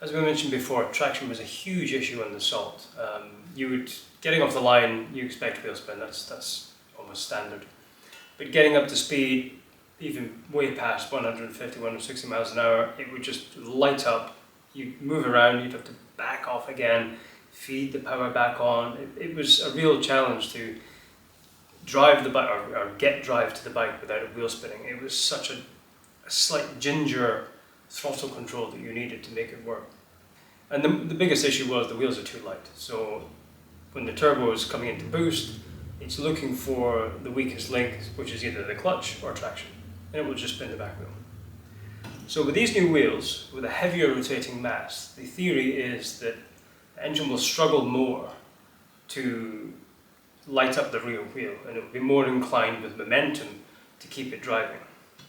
As we mentioned before, traction was a huge issue on the Salt. Getting off the line, you expect wheel spin, that's almost standard. But getting up to speed, even way past 150, 160 miles an hour, it would just light up. You'd move around, you'd have to back off again, feed the power back on. It was a real challenge to drive the bike or get drive to the bike without it wheel spinning. It was such a slight ginger throttle control that you needed to make it work. And the biggest issue was the wheels are too light. So when the turbo is coming into boost, it's looking for the weakest link, which is either the clutch or traction, and it will just spin the back wheel. So with these new wheels, with a heavier rotating mass, the theory is that the engine will struggle more to light up the rear wheel, and it will be more inclined with momentum to keep it driving.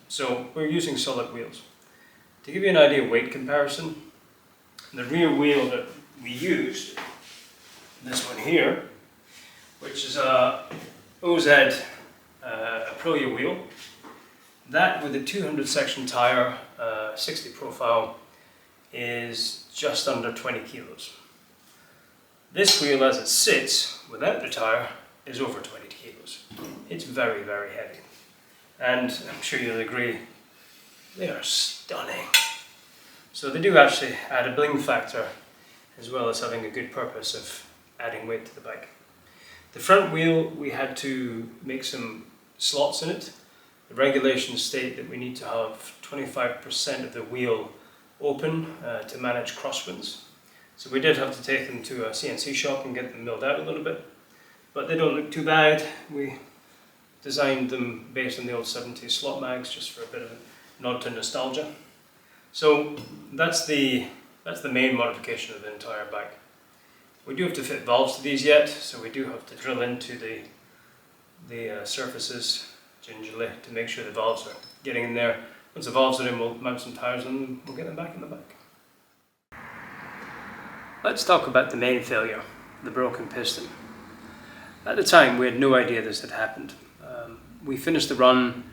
So we're using solid wheels. To give you an idea of weight comparison, the rear wheel that we used, this one here, which is a OZ Aprilia wheel, that with a 200 section tyre, 60 profile, is just under 20 kilos. This wheel as it sits without the tyre is over 20 kilos. It's very, very heavy. And I'm sure you'll agree, they are stunning. So they do actually add a bling factor as well as having a good purpose of adding weight to the bike. The front wheel, we had to make some slots in it. The regulations state that we need to have 25% of the wheel open to manage crosswinds. So we did have to take them to a CNC shop and get them milled out a little bit, but they don't look too bad. We designed them based on the old 70s slot mags just for a bit of a nod to nostalgia. So that's the main modification of the entire bike. We do have to fit valves to these yet, so we do have to drill into the surfaces gingerly to make sure the valves are getting in there. Once the valves are in, we'll mount some tyres on them and we'll get them back in the bike. Let's talk about the main failure, the broken piston. At the time, we had no idea this had happened. We finished the run,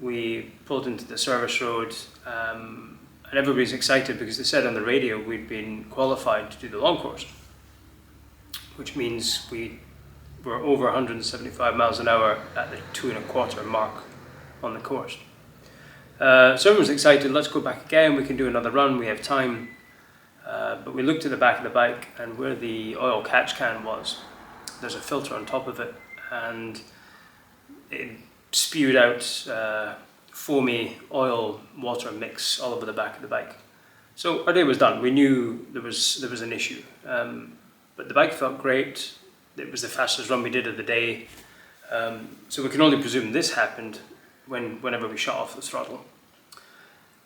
we pulled into the service road, and everybody's excited because they said on the radio we'd been qualified to do the long course, which means we were over 175 miles an hour at the 2.25 mark on the course. So everyone's excited, let's go back again, we can do another run, we have time. But we looked at the back of the bike, and where the oil catch can was, there's a filter on top of it, and it spewed out foamy oil water mix all over the back of the bike. So our day was done. We knew there was an issue, but the bike felt great. It was the fastest run we did of the day, so we can only presume this happened whenever we shut off the throttle.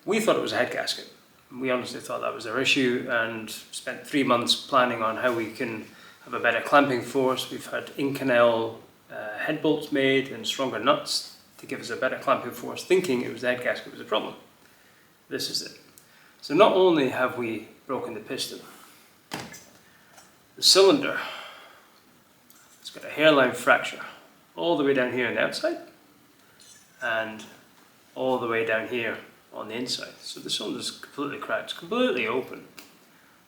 We thought it was a head gasket. We honestly thought that was our issue, and spent 3 months planning on how we can have a better clamping force. We've had Inconel head bolts made and stronger nuts to give us a better clamping force, thinking it was the head gasket was a problem. This is it. So not only have we broken the piston, the cylinder, it's got a hairline fracture all the way down here on the outside and all the way down here on the inside. So the cylinder's completely cracked, completely open,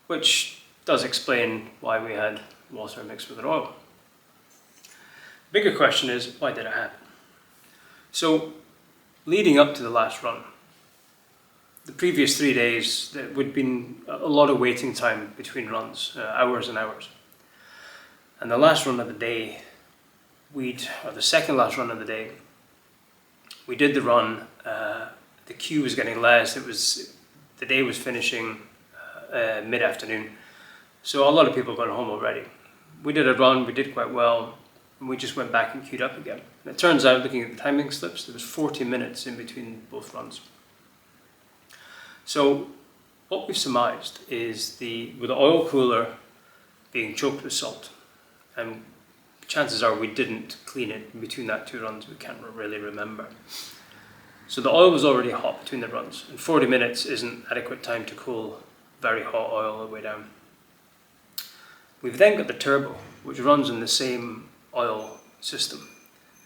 which does explain why we had water mixed with oil. The bigger question is, why did it happen? So leading up to the last run, the previous 3 days, there would have been a lot of waiting time between runs, hours and hours. And the last run of the day, or the second last run of the day, we did the run, the queue was getting less, the day was finishing mid-afternoon, so a lot of people got home already. We did a run, we did quite well, and we just went back and queued up again. And it turns out, looking at the timing slips, there was 40 minutes in between both runs. So what we've surmised is with the oil cooler being choked with salt, and chances are we didn't clean it in between that 2 runs, we can't really remember. So the oil was already hot between the runs, and 40 minutes isn't adequate time to cool very hot oil all the way down. We've then got the turbo, which runs in the same oil system,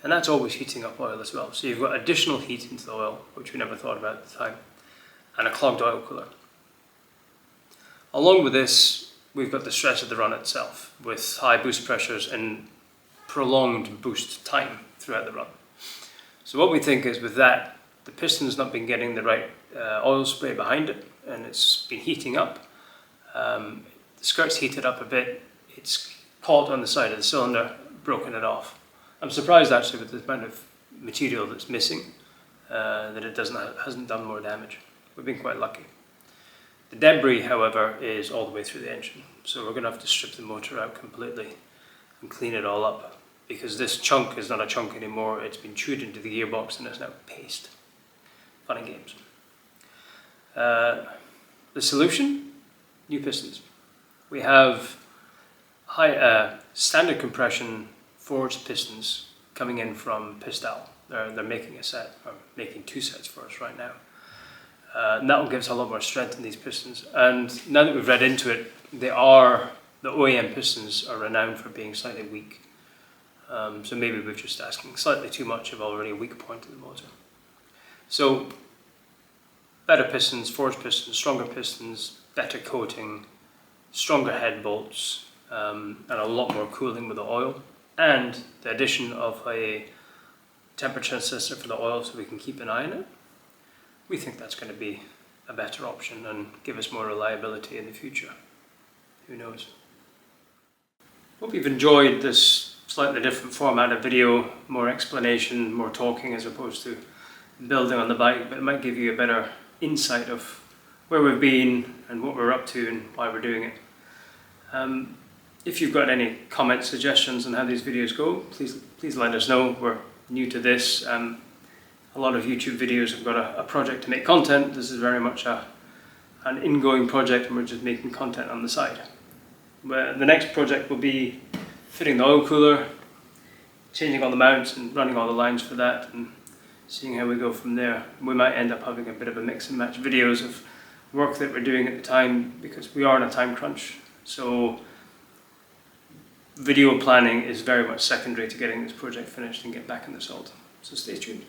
and that's always heating up oil as well. So you've got additional heat into the oil, which we never thought about at the time, and a clogged oil cooler. Along with this, we've got the stress of the run itself, with high boost pressures and prolonged boost time throughout the run. So what we think is with that, the piston's not been getting the right oil spray behind it, and it's been heating up. The skirt's heated up a bit, it's caught on the side of the cylinder, broken it off. I'm surprised actually with the amount of material that's missing that it hasn't done more damage. We've been quite lucky. The debris, however, is all the way through the engine, so we're going to have to strip the motor out completely and clean it all up, because this chunk is not a chunk anymore. It's been chewed into the gearbox and it's now paste. Fun and games. The solution? New pistons. We have high standard compression forged pistons coming in from Pistal. They're making a set, or making 2 sets for us right now. And that will give us a lot more strength in these pistons. And now that we've read into it, the OEM pistons are renowned for being slightly weak. So maybe we're just asking slightly too much of already a weak point in the motor. So better pistons, forged pistons, stronger pistons, better coating, stronger head bolts, and a lot more cooling with the oil, and the addition of a temperature sensor for the oil so we can keep an eye on it. We think that's going to be a better option and give us more reliability in the future. Who knows? Hope you've enjoyed this slightly different format of video, more explanation, more talking as opposed to building on the bike, but it might give you a better insight of where we've been and what we're up to and why we're doing it. If you've got any comments, suggestions on how these videos go, please let us know. We're new to this. A lot of YouTube videos have got a project to make content. This is very much an ingoing project, and we're just making content on the side. But the next project will be fitting the oil cooler, changing all the mounts and running all the lines for that, and seeing how we go from there. We might end up having a bit of a mix and match videos of work that we're doing at the time, because we are on a time crunch. So video planning is very much secondary to getting this project finished and get back in the salt. So stay tuned.